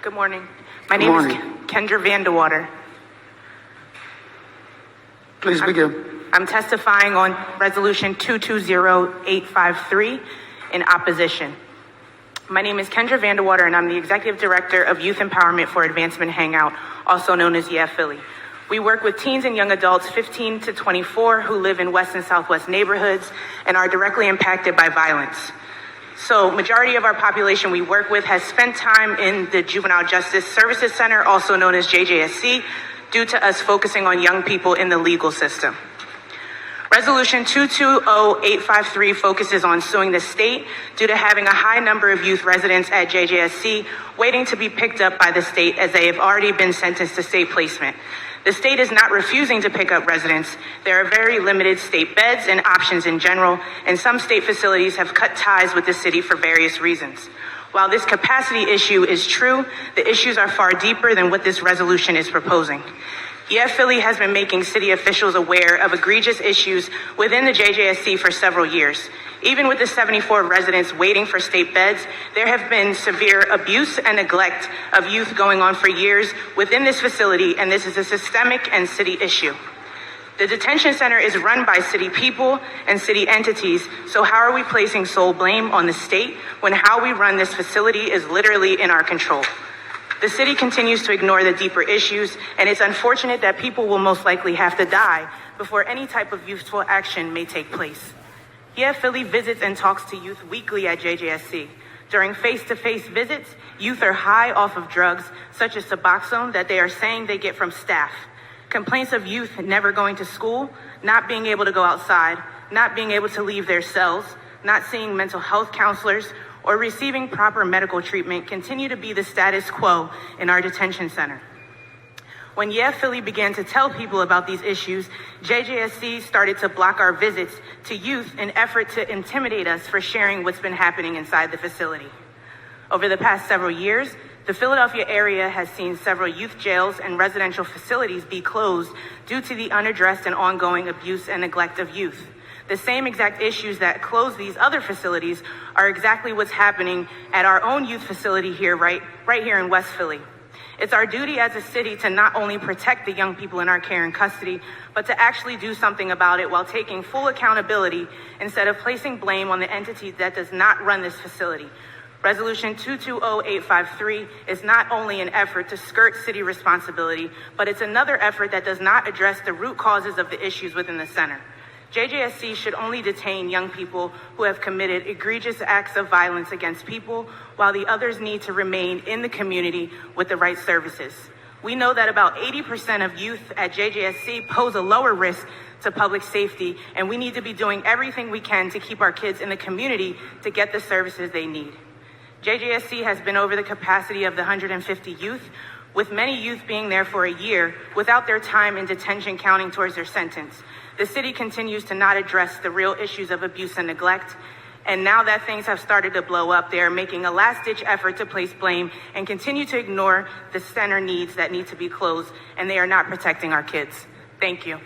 Good morning. My name is Kendra Vandewater. Please begin. I'm testifying on Resolution 220853 in opposition. My name is Kendra Vandewater, and I'm the Executive Director of Youth Empowerment for Advancement Hangout, also known as Yeah Philly. We work with teens and young adults 15 to 24 who live in West and Southwest neighborhoods and are directly impacted by violence. So majority of our population we work with has spent time in the Juvenile Justice Services Center, also known as JJSC, due to us focusing on young people in the legal system. Resolution 220853 focuses on suing the state due to having a high number of youth residents at JJSC waiting to be picked up by the state as they have already been sentenced to state placement. The state is not refusing to pick up residents. There are very limited state beds and options in general, and some state facilities have cut ties with the city for various reasons. While this capacity issue is true, the issues are far deeper than what this resolution is proposing. Yeah Philly has been making city officials aware of egregious issues within the JJSC for several years. Even with the 74 residents waiting for state beds, there have been severe abuse and neglect of youth going on for years within this facility, and this is a systemic and city issue. The detention center is run by city people and city entities, so how are we placing sole blame on the state when how we run this facility is literally in our control? The city continues to ignore the deeper issues, and it's unfortunate that people will most likely have to die before any type of youthful action may take place. Yeah Philly visits and talks to youth weekly at JJSC. During face-to-face visits, youth are high off of drugs such as Suboxone that they are saying they get from staff. Complaints of youth never going to school, not being able to go outside, not being able to leave their cells, not seeing mental health counselors, or receiving proper medical treatment continue to be the status quo in our detention center. When Yeah Philly began to tell people about these issues, JJSC started to block our visits to youth in an effort to intimidate us for sharing what's been happening inside the facility. Over the past several years, the Philadelphia area has seen several youth jails and residential facilities be closed due to the unaddressed and ongoing abuse and neglect of youth. The same exact issues that close these other facilities are exactly what's happening at our own youth facility here, right here in West Philly. It's our duty as a city to not only protect the young people in our care and custody, but to actually do something about it while taking full accountability instead of placing blame on the entity that does not run this facility. Resolution 220853 is not only an effort to skirt city responsibility, but it's another effort that does not address the root causes of the issues within the center. JJSC should only detain young people who have committed egregious acts of violence against people, while the others need to remain in the community with the right services. We know that about 80% of youth at JJSC pose a lower risk to public safety, and we need to be doing everything we can to keep our kids in the community to get the services they need. JJSC has been over the capacity of the 150 youth, with many youth being there for a year without their time in detention counting towards their sentence. The city continues to not address the real issues of abuse and neglect, and now that things have started to blow up, they are making a last-ditch effort to place blame and continue to ignore the center needs that need to be closed, and they are not protecting our kids. Thank you.